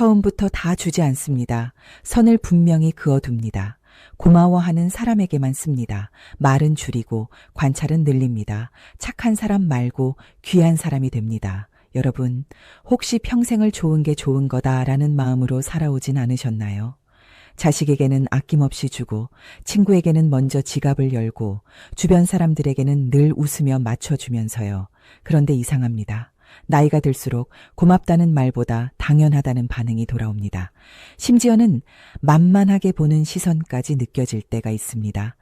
처음부터 다 주지 않습니다. 선을 분명히 그어둡니다. 고마워하는 사람에게만 씁니다. 말은 줄이고 관찰은 늘립니다. 착한 사람 말고 귀한 사람이 됩니다. 여러분, 혹시 평생을 좋은 게 좋은 거다라는 마음으로 살아오진 않으셨나요? 자식에게는 아낌없이 주고 친구에게는 먼저 지갑을 열고 주변 사람들에게는 늘 웃으며 맞춰주면서요. 그런데 이상합니다. 나이가 들수록 고맙다는 말보다 당연하다는 반응이 돌아옵니다. 심지어는 만만하게 보는 시선까지 느껴질 때가 있습니다.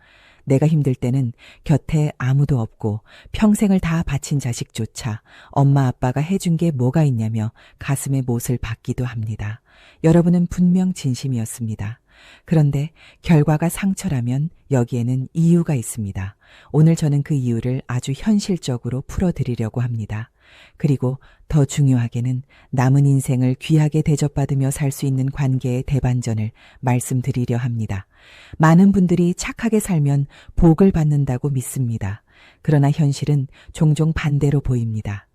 내가 힘들 때는 곁에 아무도 없고 평생을 다 바친 자식조차 엄마 아빠가 해준 게 뭐가 있냐며 가슴에 못을 박기도 합니다. 여러분은 분명 진심이었습니다. 그런데 결과가 상처라면 여기에는 이유가 있습니다. 오늘 저는 그 이유를 아주 현실적으로 풀어드리려고 합니다. 그리고 더 중요하게는 남은 인생을 귀하게 대접받으며 살 수 있는 관계의 대반전을 말씀드리려 합니다. 많은 분들이 착하게 살면 복을 받는다고 믿습니다. 그러나 현실은 종종 반대로 보입니다.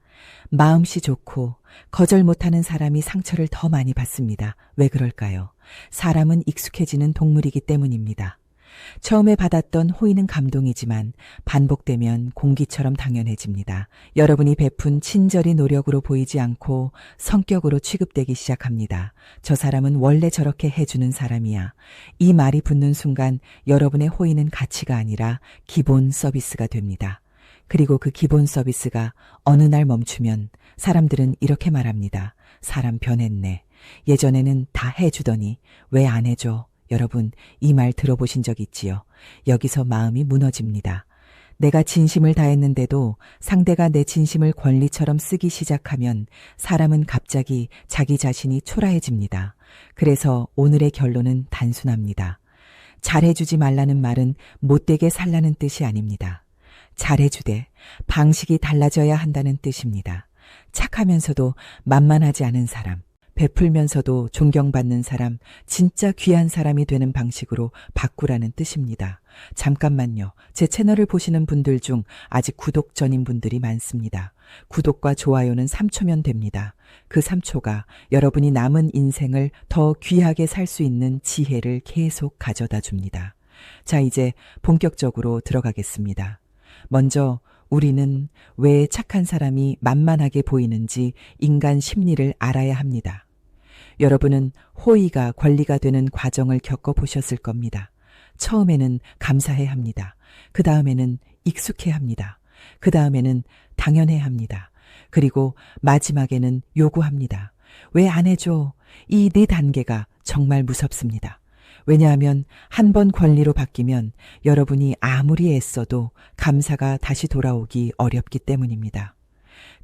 마음씨 좋고 거절 못하는 사람이 상처를 더 많이 받습니다. 왜 그럴까요? 사람은 익숙해지는 동물이기 때문입니다. 처음에 받았던 호의는 감동이지만 반복되면 공기처럼 당연해집니다. 여러분이 베푼 친절이 노력으로 보이지 않고 성격으로 취급되기 시작합니다. 저 사람은 원래 저렇게 해주는 사람이야. 이 말이 붙는 순간 여러분의 호의는 가치가 아니라 기본 서비스가 됩니다. 그리고 그 기본 서비스가 어느 날 멈추면 사람들은 이렇게 말합니다. 사람 변했네. 예전에는 다 해주더니 왜 안 해줘? 여러분, 이 말 들어보신 적 있지요? 여기서 마음이 무너집니다. 내가 진심을 다했는데도 상대가 내 진심을 권리처럼 쓰기 시작하면 사람은 갑자기 자기 자신이 초라해집니다. 그래서 오늘의 결론은 단순합니다. 잘해주지 말라는 말은 못되게 살라는 뜻이 아닙니다. 잘해주되 방식이 달라져야 한다는 뜻입니다. 착하면서도 만만하지 않은 사람, 베풀면서도 존경받는 사람, 진짜 귀한 사람이 되는 방식으로 바꾸라는 뜻입니다. 잠깐만요. 제 채널을 보시는 분들 중 아직 구독 전인 분들이 많습니다. 구독과 좋아요는 3초면 됩니다. 그 3초가 여러분이 남은 인생을 더 귀하게 살 수 있는 지혜를 계속 가져다 줍니다. 자, 이제 본격적으로 들어가겠습니다. 먼저 우리는 왜 착한 사람이 만만하게 보이는지 인간 심리를 알아야 합니다. 여러분은 호의가 권리가 되는 과정을 겪어보셨을 겁니다. 처음에는 감사해야 합니다. 그 다음에는 익숙해야 합니다. 그 다음에는 당연해야 합니다. 그리고 마지막에는 요구합니다. 왜 안 해줘? 이 네 단계가 정말 무섭습니다. 왜냐하면 한 번 권리로 바뀌면 여러분이 아무리 애써도 감사가 다시 돌아오기 어렵기 때문입니다.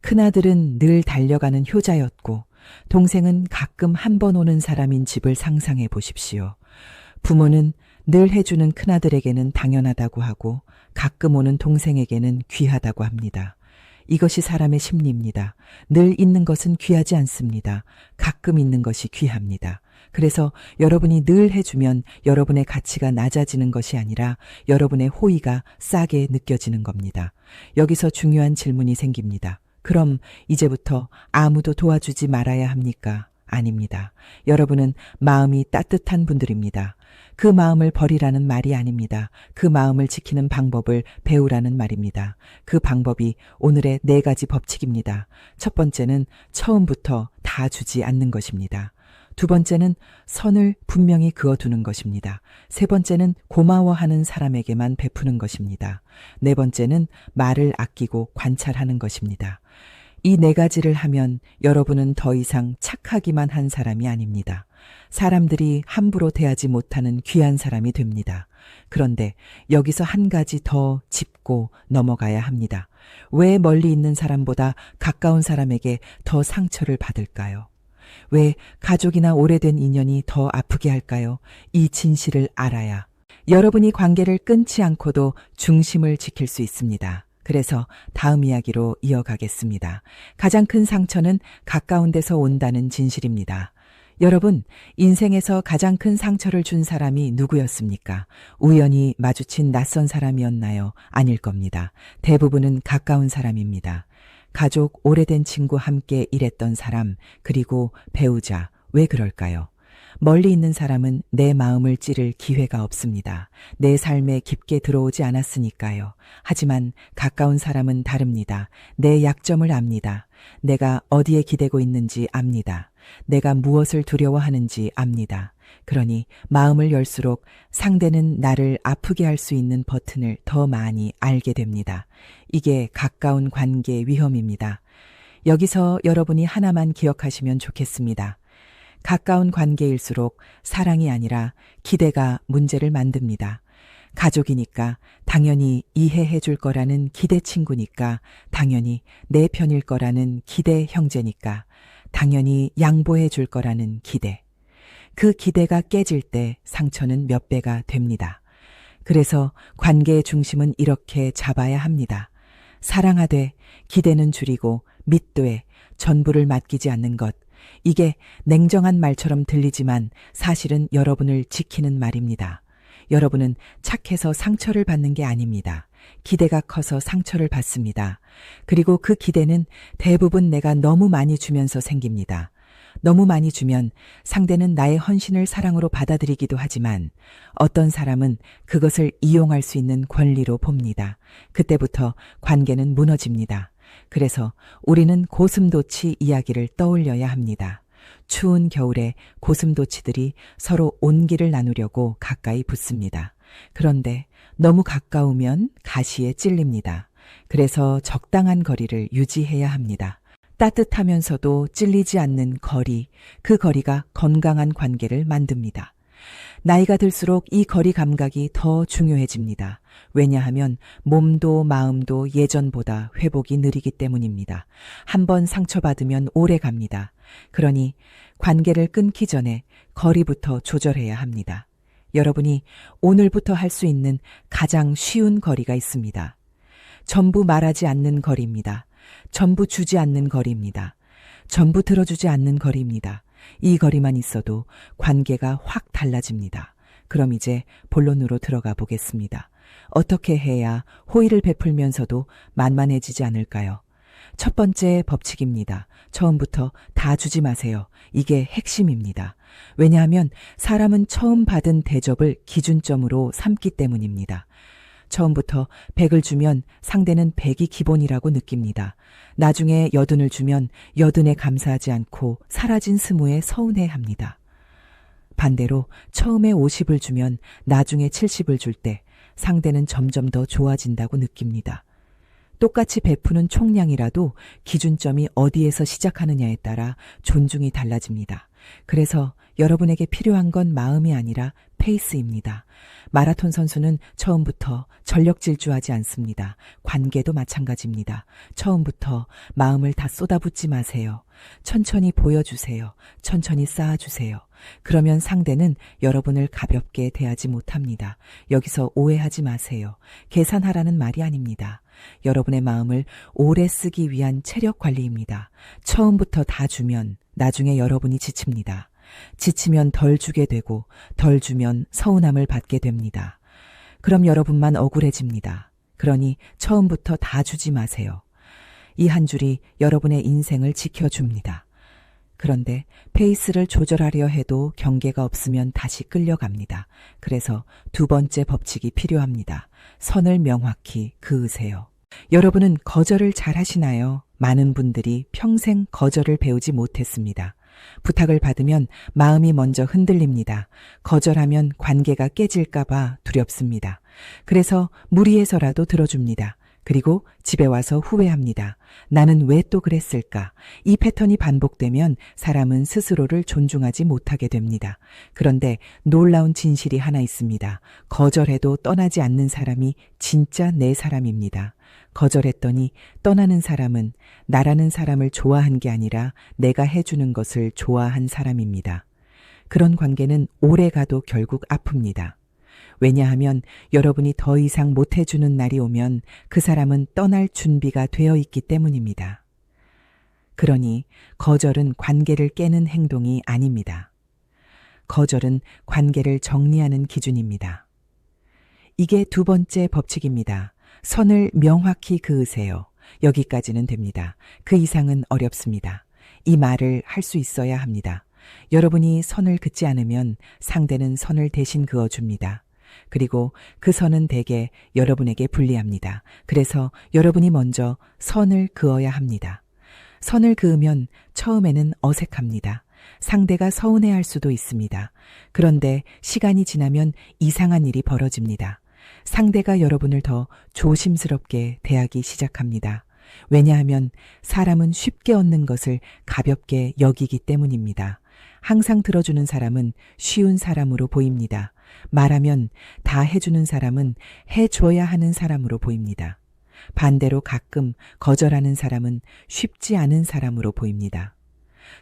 큰아들은 늘 달려가는 효자였고 동생은 가끔 한 번 오는 사람인 집을 상상해 보십시오. 부모는 늘 해주는 큰아들에게는 당연하다고 하고 가끔 오는 동생에게는 귀하다고 합니다. 이것이 사람의 심리입니다. 늘 있는 것은 귀하지 않습니다. 가끔 있는 것이 귀합니다. 그래서 여러분이 늘 해주면 여러분의 가치가 낮아지는 것이 아니라 여러분의 호의가 싸게 느껴지는 겁니다. 여기서 중요한 질문이 생깁니다. 그럼 이제부터 아무도 도와주지 말아야 합니까? 아닙니다. 여러분은 마음이 따뜻한 분들입니다. 그 마음을 버리라는 말이 아닙니다. 그 마음을 지키는 방법을 배우라는 말입니다. 그 방법이 오늘의 4가지 법칙입니다. 첫 번째는 처음부터 다 주지 않는 것입니다. 두 번째는 선을 분명히 그어두는 것입니다. 세 번째는 고마워하는 사람에게만 베푸는 것입니다. 네 번째는 말을 아끼고 관찰하는 것입니다. 이 4가지를 하면 여러분은 더 이상 착하기만 한 사람이 아닙니다. 사람들이 함부로 대하지 못하는 귀한 사람이 됩니다. 그런데 여기서 한 가지 더 짚고 넘어가야 합니다. 왜 멀리 있는 사람보다 가까운 사람에게 더 상처를 받을까요? 왜 가족이나 오래된 인연이 더 아프게 할까요? 이 진실을 알아야 여러분이 관계를 끊지 않고도 중심을 지킬 수 있습니다. 그래서 다음 이야기로 이어가겠습니다. 가장 큰 상처는 가까운 데서 온다는 진실입니다. 여러분, 인생에서 가장 큰 상처를 준 사람이 누구였습니까? 우연히 마주친 낯선 사람이었나요? 아닐 겁니다. 대부분은 가까운 사람입니다. 가족, 오래된 친구 함께 일했던 사람, 그리고 배우자, 왜 그럴까요? 멀리 있는 사람은 내 마음을 찌를 기회가 없습니다. 내 삶에 깊게 들어오지 않았으니까요. 하지만 가까운 사람은 다릅니다. 내 약점을 압니다. 내가 어디에 기대고 있는지 압니다. 내가 무엇을 두려워하는지 압니다. 그러니 마음을 열수록 상대는 나를 아프게 할 수 있는 버튼을 더 많이 알게 됩니다. 이게 가까운 관계의 위험입니다. 여기서 여러분이 하나만 기억하시면 좋겠습니다. 가까운 관계일수록 사랑이 아니라 기대가 문제를 만듭니다. 가족이니까 당연히 이해해 줄 거라는 기대 친구니까, 당연히 내 편일 거라는 기대 형제니까, 당연히 양보해 줄 거라는 기대. 그 기대가 깨질 때 상처는 몇 배가 됩니다. 그래서 관계의 중심은 이렇게 잡아야 합니다. 사랑하되 기대는 줄이고 믿되 전부를 맡기지 않는 것. 이게 냉정한 말처럼 들리지만 사실은 여러분을 지키는 말입니다. 여러분은 착해서 상처를 받는 게 아닙니다. 기대가 커서 상처를 받습니다. 그리고 그 기대는 대부분 내가 너무 많이 주면서 생깁니다. 너무 많이 주면 상대는 나의 헌신을 사랑으로 받아들이기도 하지만 어떤 사람은 그것을 이용할 수 있는 권리로 봅니다. 그때부터 관계는 무너집니다. 그래서 우리는 고슴도치 이야기를 떠올려야 합니다. 추운 겨울에 고슴도치들이 서로 온기를 나누려고 가까이 붙습니다. 그런데 너무 가까우면 가시에 찔립니다. 그래서 적당한 거리를 유지해야 합니다. 따뜻하면서도 찔리지 않는 거리, 그 거리가 건강한 관계를 만듭니다. 나이가 들수록 이 거리 감각이 더 중요해집니다. 왜냐하면 몸도 마음도 예전보다 회복이 느리기 때문입니다. 한번 상처받으면 오래 갑니다. 그러니 관계를 끊기 전에 거리부터 조절해야 합니다. 여러분이 오늘부터 할 수 있는 가장 쉬운 거리가 있습니다. 전부 말하지 않는 거리입니다. 전부 주지 않는 거리입니다. 전부 들어주지 않는 거리입니다. 이 거리만 있어도 관계가 확 달라집니다. 그럼 이제 본론으로 들어가 보겠습니다. 어떻게 해야 호의를 베풀면서도 만만해지지 않을까요? 첫 번째 법칙입니다. 처음부터 다 주지 마세요. 이게 핵심입니다. 왜냐하면 사람은 처음 받은 대접을 기준점으로 삼기 때문입니다. 처음부터 100을 주면 상대는 100이 기본이라고 느낍니다. 나중에 80을 주면 80에 감사하지 않고 사라진 20에 서운해합니다. 반대로 처음에 50을 주면 나중에 70을 줄 때 상대는 점점 더 좋아진다고 느낍니다. 똑같이 베푸는 총량이라도 기준점이 어디에서 시작하느냐에 따라 존중이 달라집니다. 그래서 여러분에게 필요한 건 마음이 아니라 페이스입니다. 마라톤 선수는 처음부터 전력 질주하지 않습니다. 관계도 마찬가지입니다. 처음부터 마음을 다 쏟아붓지 마세요. 천천히 보여주세요. 천천히 쌓아주세요. 그러면 상대는 여러분을 가볍게 대하지 못합니다. 여기서 오해하지 마세요. 계산하라는 말이 아닙니다. 여러분의 마음을 오래 쓰기 위한 체력 관리입니다. 처음부터 다 주면 나중에 여러분이 지칩니다. 지치면 덜 주게 되고 덜 주면 서운함을 받게 됩니다. 그럼 여러분만 억울해집니다. 그러니 처음부터 다 주지 마세요. 이 한 줄이 여러분의 인생을 지켜줍니다. 그런데 페이스를 조절하려 해도 경계가 없으면 다시 끌려갑니다. 그래서 두 번째 법칙이 필요합니다. 선을 명확히 그으세요. 여러분은 거절을 잘 하시나요? 많은 분들이 평생 거절을 배우지 못했습니다. 부탁을 받으면 마음이 먼저 흔들립니다. 거절하면 관계가 깨질까봐 두렵습니다. 그래서 무리해서라도 들어줍니다. 그리고 집에 와서 후회합니다. 나는 왜 또 그랬을까? 이 패턴이 반복되면 사람은 스스로를 존중하지 못하게 됩니다. 그런데 놀라운 진실이 하나 있습니다. 거절해도 떠나지 않는 사람이 진짜 내 사람입니다. 거절했더니 떠나는 사람은 나라는 사람을 좋아한 게 아니라 내가 해주는 것을 좋아한 사람입니다. 그런 관계는 오래 가도 결국 아픕니다. 왜냐하면 여러분이 더 이상 못해주는 날이 오면 그 사람은 떠날 준비가 되어 있기 때문입니다. 그러니 거절은 관계를 깨는 행동이 아닙니다. 거절은 관계를 정리하는 기준입니다. 이게 두 번째 법칙입니다. 선을 명확히 그으세요. 여기까지는 됩니다. 그 이상은 어렵습니다. 이 말을 할 수 있어야 합니다. 여러분이 선을 긋지 않으면 상대는 선을 대신 그어줍니다. 그리고 그 선은 대개 여러분에게 불리합니다. 그래서 여러분이 먼저 선을 그어야 합니다. 선을 그으면 처음에는 어색합니다. 상대가 서운해할 수도 있습니다. 그런데 시간이 지나면 이상한 일이 벌어집니다. 상대가 여러분을 더 조심스럽게 대하기 시작합니다. 왜냐하면 사람은 쉽게 얻는 것을 가볍게 여기기 때문입니다. 항상 들어주는 사람은 쉬운 사람으로 보입니다. 말하면 다 해주는 사람은 해줘야 하는 사람으로 보입니다. 반대로 가끔 거절하는 사람은 쉽지 않은 사람으로 보입니다.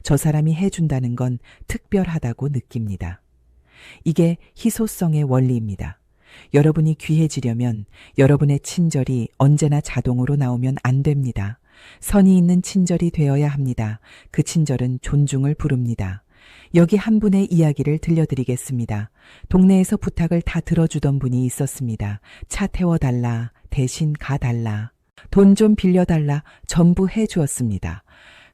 저 사람이 해준다는 건 특별하다고 느낍니다. 이게 희소성의 원리입니다. 여러분이 귀해지려면 여러분의 친절이 언제나 자동으로 나오면 안 됩니다. 선이 있는 친절이 되어야 합니다. 그 친절은 존중을 부릅니다. 여기 한 분의 이야기를 들려드리겠습니다. 동네에서 부탁을 다 들어주던 분이 있었습니다. 차 태워달라, 대신 가달라, 돈 좀 빌려달라, 전부 해주었습니다.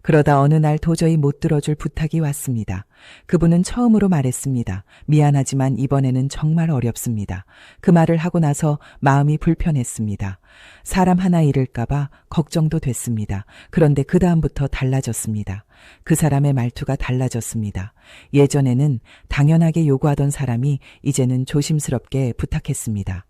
그러다 어느 날 도저히 못 들어줄 부탁이 왔습니다. 그분은 처음으로 말했습니다. 미안하지만 이번에는 정말 어렵습니다. 그 말을 하고 나서 마음이 불편했습니다. 사람 하나 잃을까봐 걱정도 됐습니다. 그런데 그 다음부터 달라졌습니다. 그 사람의 말투가 달라졌습니다. 예전에는 당연하게 요구하던 사람이 이제는 조심스럽게 부탁했습니다.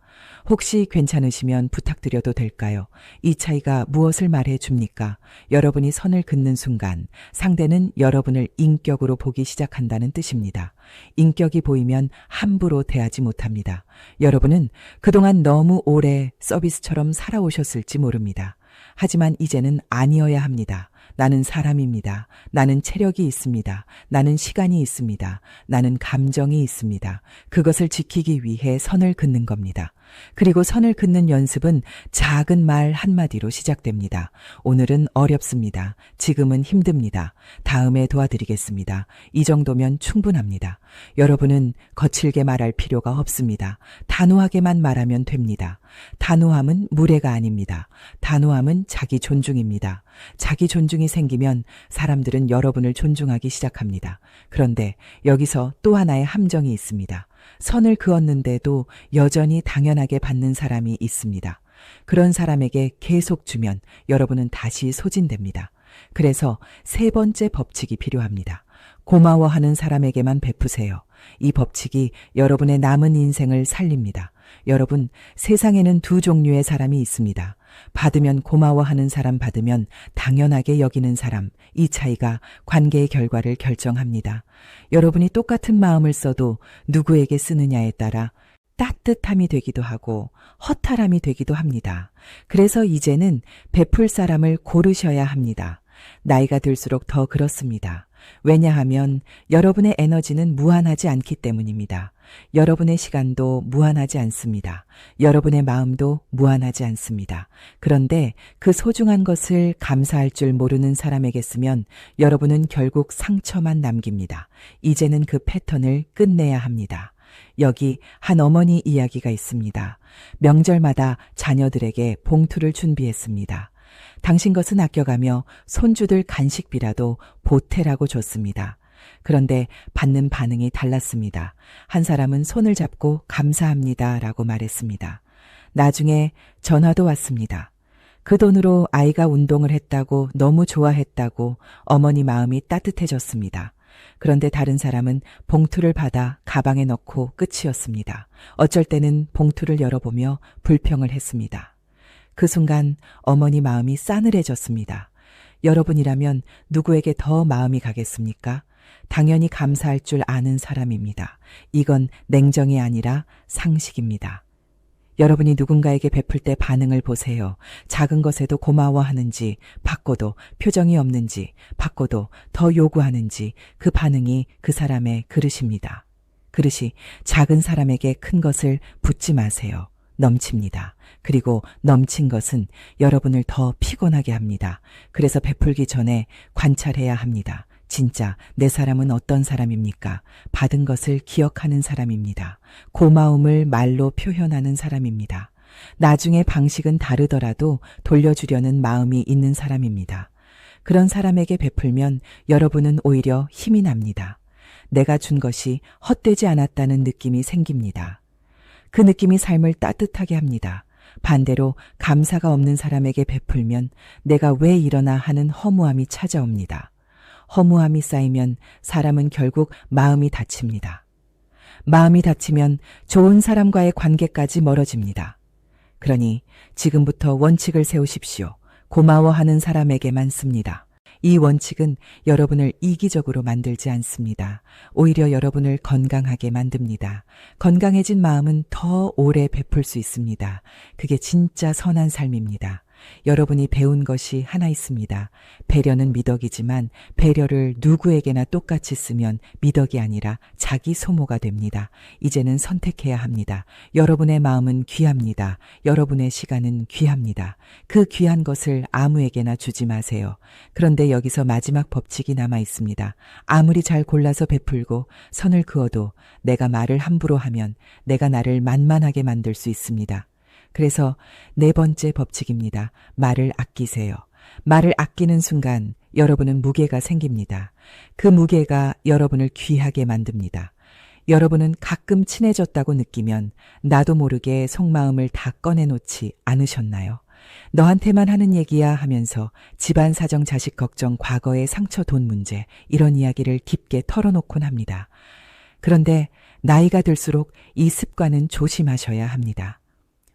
혹시 괜찮으시면 부탁드려도 될까요? 이 차이가 무엇을 말해 줍니까? 여러분이 선을 긋는 순간 상대는 여러분을 인격으로 보기 시작한다는 뜻입니다. 인격이 보이면 함부로 대하지 못합니다. 여러분은 그동안 너무 오래 서비스처럼 살아오셨을지 모릅니다. 하지만 이제는 아니어야 합니다. 나는 사람입니다. 나는 체력이 있습니다. 나는 시간이 있습니다. 나는 감정이 있습니다. 그것을 지키기 위해 선을 긋는 겁니다. 그리고 선을 긋는 연습은 작은 말 한마디로 시작됩니다. 오늘은 어렵습니다. 지금은 힘듭니다. 다음에 도와드리겠습니다. 이 정도면 충분합니다. 여러분은 거칠게 말할 필요가 없습니다. 단호하게만 말하면 됩니다. 단호함은 무례가 아닙니다. 단호함은 자기 존중입니다. 자기 존중이 생기면 사람들은 여러분을 존중하기 시작합니다. 그런데 여기서 또 하나의 함정이 있습니다. 선을 그었는데도 여전히 당연하게 받는 사람이 있습니다. 그런 사람에게 계속 주면 여러분은 다시 소진됩니다. 그래서 세 번째 법칙이 필요합니다. 고마워하는 사람에게만 베푸세요. 이 법칙이 여러분의 남은 인생을 살립니다. 여러분, 세상에는 두 종류의 사람이 있습니다. 받으면 고마워하는 사람, 받으면 당연하게 여기는 사람. 이 차이가 관계의 결과를 결정합니다. 여러분이 똑같은 마음을 써도 누구에게 쓰느냐에 따라 따뜻함이 되기도 하고 허탈함이 되기도 합니다. 그래서 이제는 베풀 사람을 고르셔야 합니다. 나이가 들수록 더 그렇습니다. 왜냐하면 여러분의 에너지는 무한하지 않기 때문입니다. 여러분의 시간도 무한하지 않습니다. 여러분의 마음도 무한하지 않습니다. 그런데 그 소중한 것을 감사할 줄 모르는 사람에게 쓰면 여러분은 결국 상처만 남깁니다. 이제는 그 패턴을 끝내야 합니다. 여기 한 어머니 이야기가 있습니다. 명절마다 자녀들에게 봉투를 준비했습니다. 당신 것은 아껴가며 손주들 간식비라도 보태라고 줬습니다. 그런데 받는 반응이 달랐습니다. 한 사람은 손을 잡고 감사합니다 라고 말했습니다. 나중에 전화도 왔습니다. 그 돈으로 아이가 운동을 했다고 너무 좋아했다고 어머니 마음이 따뜻해졌습니다. 그런데 다른 사람은 봉투를 받아 가방에 넣고 끝이었습니다. 어쩔 때는 봉투를 열어보며 불평을 했습니다. 그 순간 어머니 마음이 싸늘해졌습니다. 여러분이라면 누구에게 더 마음이 가겠습니까? 당연히 감사할 줄 아는 사람입니다. 이건 냉정이 아니라 상식입니다. 여러분이 누군가에게 베풀 때 반응을 보세요. 작은 것에도 고마워하는지, 받고도 표정이 없는지, 받고도 더 요구하는지 그 반응이 그 사람의 그릇입니다. 그릇이 작은 사람에게 큰 것을 붓지 마세요. 넘칩니다. 그리고 넘친 것은 여러분을 더 피곤하게 합니다. 그래서 베풀기 전에 관찰해야 합니다. 진짜 내 사람은 어떤 사람입니까? 받은 것을 기억하는 사람입니다. 고마움을 말로 표현하는 사람입니다. 나중에 방식은 다르더라도 돌려주려는 마음이 있는 사람입니다. 그런 사람에게 베풀면 여러분은 오히려 힘이 납니다. 내가 준 것이 헛되지 않았다는 느낌이 생깁니다. 그 느낌이 삶을 따뜻하게 합니다. 반대로 감사가 없는 사람에게 베풀면 내가 왜 이러나 하는 허무함이 찾아옵니다. 허무함이 쌓이면 사람은 결국 마음이 다칩니다. 마음이 다치면 좋은 사람과의 관계까지 멀어집니다. 그러니 지금부터 원칙을 세우십시오. 고마워하는 사람에게만 씁니다. 이 원칙은 여러분을 이기적으로 만들지 않습니다. 오히려 여러분을 건강하게 만듭니다. 건강해진 마음은 더 오래 베풀 수 있습니다. 그게 진짜 선한 삶입니다. 여러분이 배운 것이 하나 있습니다. 배려는 미덕이지만 배려를 누구에게나 똑같이 쓰면 미덕이 아니라 자기 소모가 됩니다. 이제는 선택해야 합니다. 여러분의 마음은 귀합니다. 여러분의 시간은 귀합니다. 그 귀한 것을 아무에게나 주지 마세요. 그런데 여기서 마지막 법칙이 남아 있습니다. 아무리 잘 골라서 베풀고 선을 그어도 내가 말을 함부로 하면 내가 나를 만만하게 만들 수 있습니다. 그래서 네 번째 법칙입니다. 말을 아끼세요. 말을 아끼는 순간 여러분은 무게가 생깁니다. 그 무게가 여러분을 귀하게 만듭니다. 여러분은 가끔 친해졌다고 느끼면 나도 모르게 속마음을 다 꺼내놓지 않으셨나요? 너한테만 하는 얘기야 하면서 집안 사정, 자식 걱정, 과거의 상처, 돈 문제 이런 이야기를 깊게 털어놓곤 합니다. 그런데 나이가 들수록 이 습관은 조심하셔야 합니다.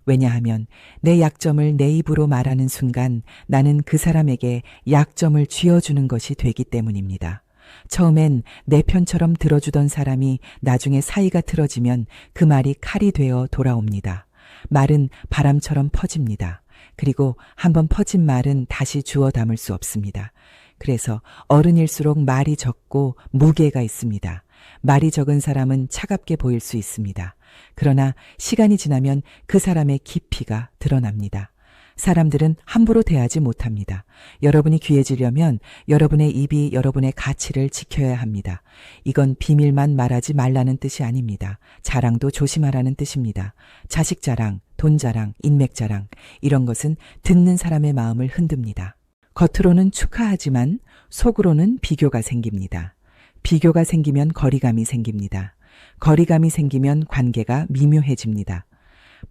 왜냐하면 내 약점을 내 입으로 말하는 순간 나는 그 사람에게 약점을 쥐어주는 것이 되기 때문입니다. 처음엔 내 편처럼 들어주던 사람이 나중에 사이가 틀어지면 그 말이 칼이 되어 돌아옵니다. 말은 바람처럼 퍼집니다. 그리고 한번 퍼진 말은 다시 주워 담을 수 없습니다. 그래서 어른일수록 말이 적고 무게가 있습니다. 말이 적은 사람은 차갑게 보일 수 있습니다. 그러나 시간이 지나면 그 사람의 깊이가 드러납니다. 사람들은 함부로 대하지 못합니다. 여러분이 귀해지려면 여러분의 입이 여러분의 가치를 지켜야 합니다. 이건 비밀만 말하지 말라는 뜻이 아닙니다. 자랑도 조심하라는 뜻입니다. 자식 자랑, 돈 자랑, 인맥 자랑 이런 것은 듣는 사람의 마음을 흔듭니다. 겉으로는 축하하지만 속으로는 비교가 생깁니다. 비교가 생기면 거리감이 생깁니다. 거리감이 생기면 관계가 미묘해집니다.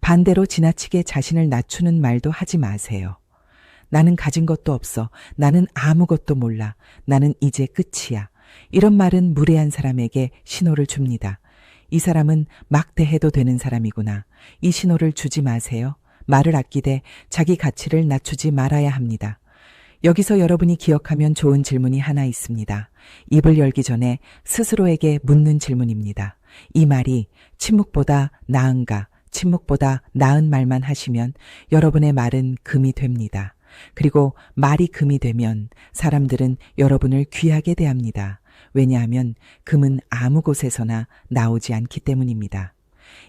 반대로 지나치게 자신을 낮추는 말도 하지 마세요. 나는 가진 것도 없어. 나는 아무것도 몰라. 나는 이제 끝이야. 이런 말은 무례한 사람에게 신호를 줍니다. 이 사람은 막대해도 되는 사람이구나. 이 신호를 주지 마세요. 말을 아끼되 자기 가치를 낮추지 말아야 합니다. 여기서 여러분이 기억하면 좋은 질문이 하나 있습니다. 입을 열기 전에 스스로에게 묻는 질문입니다. 이 말이 침묵보다 나은가? 침묵보다 나은 말만 하시면 여러분의 말은 금이 됩니다. 그리고 말이 금이 되면 사람들은 여러분을 귀하게 대합니다. 왜냐하면 금은 아무 곳에서나 나오지 않기 때문입니다.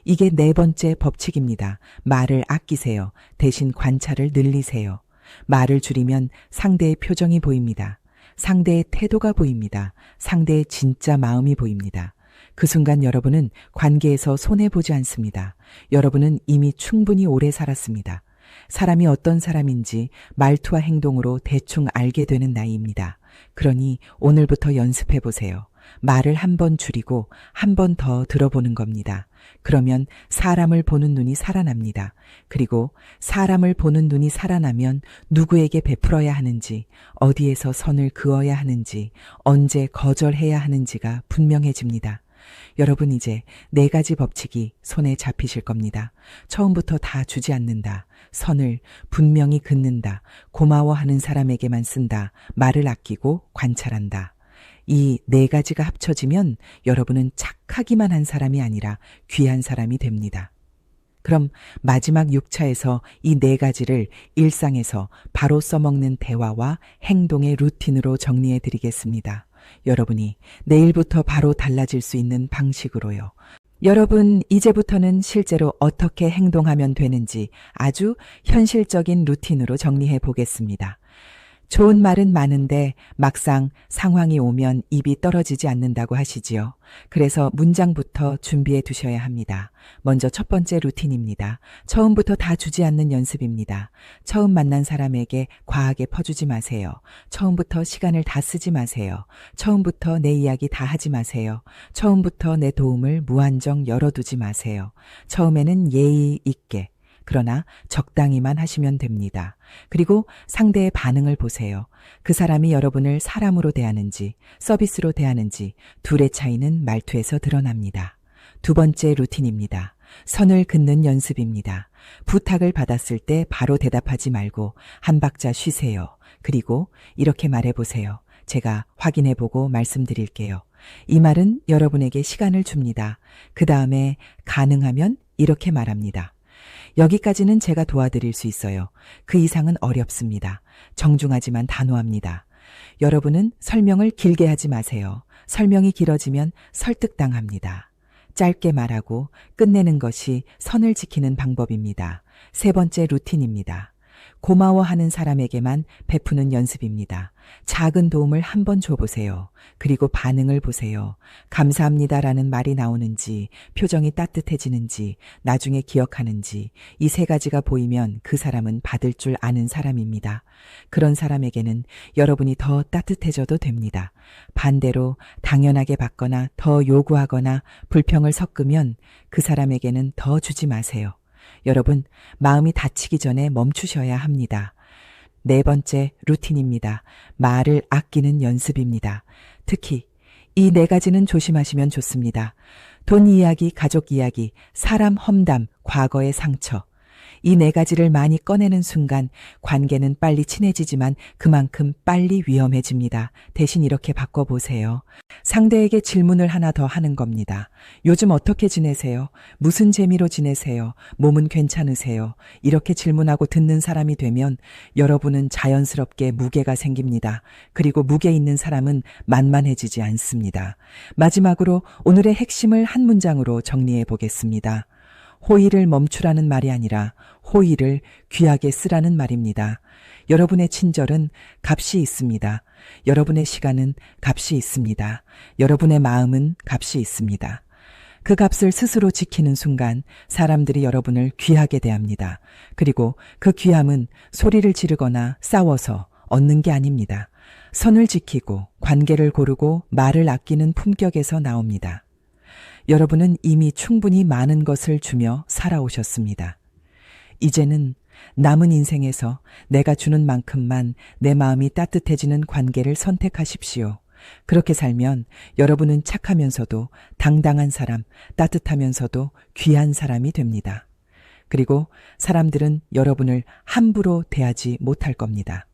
이게 네 번째 법칙입니다. 말을 아끼세요. 대신 관찰을 늘리세요. 말을 줄이면 상대의 표정이 보입니다. 상대의 태도가 보입니다. 상대의 진짜 마음이 보입니다. 그 순간 여러분은 관계에서 손해보지 않습니다. 여러분은 이미 충분히 오래 살았습니다. 사람이 어떤 사람인지 말투와 행동으로 대충 알게 되는 나이입니다. 그러니 오늘부터 연습해보세요. 말을 한 번 줄이고 한 번 더 들어보는 겁니다. 그러면 사람을 보는 눈이 살아납니다. 그리고 사람을 보는 눈이 살아나면 누구에게 베풀어야 하는지, 어디에서 선을 그어야 하는지, 언제 거절해야 하는지가 분명해집니다. 여러분 이제 네 가지 법칙이 손에 잡히실 겁니다. 처음부터 다 주지 않는다. 선을 분명히 긋는다. 고마워하는 사람에게만 쓴다. 말을 아끼고 관찰한다. 이 네 가지가 합쳐지면 여러분은 착하기만 한 사람이 아니라 귀한 사람이 됩니다. 그럼 마지막 6차에서 이 네 가지를 일상에서 바로 써먹는 대화와 행동의 루틴으로 정리해 드리겠습니다. 여러분이 내일부터 바로 달라질 수 있는 방식으로요. 여러분 이제부터는 실제로 어떻게 행동하면 되는지 아주 현실적인 루틴으로 정리해 보겠습니다. 좋은 말은 많은데 막상 상황이 오면 입이 떨어지지 않는다고 하시지요. 그래서 문장부터 준비해 두셔야 합니다. 먼저 첫 번째 루틴입니다. 처음부터 다 주지 않는 연습입니다. 처음 만난 사람에게 과하게 퍼주지 마세요. 처음부터 시간을 다 쓰지 마세요. 처음부터 내 이야기 다 하지 마세요. 처음부터 내 도움을 무한정 열어두지 마세요. 처음에는 예의 있게, 그러나 적당히만 하시면 됩니다. 그리고 상대의 반응을 보세요. 그 사람이 여러분을 사람으로 대하는지, 서비스로 대하는지 둘의 차이는 말투에서 드러납니다. 두 번째 루틴입니다. 선을 긋는 연습입니다. 부탁을 받았을 때 바로 대답하지 말고 한 박자 쉬세요. 그리고 이렇게 말해보세요. 제가 확인해보고 말씀드릴게요. 이 말은 여러분에게 시간을 줍니다. 그 다음에 가능하면 이렇게 말합니다. 여기까지는 제가 도와드릴 수 있어요. 그 이상은 어렵습니다. 정중하지만 단호합니다. 여러분은 설명을 길게 하지 마세요. 설명이 길어지면 설득당합니다. 짧게 말하고 끝내는 것이 선을 지키는 방법입니다. 세 번째 루틴입니다. 고마워하는 사람에게만 베푸는 연습입니다. 작은 도움을 한번 줘보세요. 그리고 반응을 보세요. 감사합니다라는 말이 나오는지, 표정이 따뜻해지는지, 나중에 기억하는지, 이 세 가지가 보이면 그 사람은 받을 줄 아는 사람입니다. 그런 사람에게는 여러분이 더 따뜻해져도 됩니다. 반대로 당연하게 받거나 더 요구하거나 불평을 섞으면 그 사람에게는 더 주지 마세요. 여러분, 마음이 다치기 전에 멈추셔야 합니다. 네 번째 루틴입니다. 말을 아끼는 연습입니다. 특히 이 네 가지는 조심하시면 좋습니다. 돈 이야기, 가족 이야기, 사람 험담, 과거의 상처. 이 네 가지를 많이 꺼내는 순간 관계는 빨리 친해지지만 그만큼 빨리 위험해집니다. 대신 이렇게 바꿔보세요. 상대에게 질문을 하나 더 하는 겁니다. 요즘 어떻게 지내세요? 무슨 재미로 지내세요? 몸은 괜찮으세요? 이렇게 질문하고 듣는 사람이 되면 여러분은 자연스럽게 무게가 생깁니다. 그리고 무게 있는 사람은 만만해지지 않습니다. 마지막으로 오늘의 핵심을 한 문장으로 정리해 보겠습니다. 호의를 멈추라는 말이 아니라 호의를 귀하게 쓰라는 말입니다. 여러분의 친절은 값이 있습니다. 여러분의 시간은 값이 있습니다. 여러분의 마음은 값이 있습니다. 그 값을 스스로 지키는 순간 사람들이 여러분을 귀하게 대합니다. 그리고 그 귀함은 소리를 지르거나 싸워서 얻는 게 아닙니다. 선을 지키고 관계를 고르고 말을 아끼는 품격에서 나옵니다. 여러분은 이미 충분히 많은 것을 주며 살아오셨습니다. 이제는 남은 인생에서 내가 주는 만큼만 내 마음이 따뜻해지는 관계를 선택하십시오. 그렇게 살면 여러분은 착하면서도 당당한 사람, 따뜻하면서도 귀한 사람이 됩니다. 그리고 사람들은 여러분을 함부로 대하지 못할 겁니다.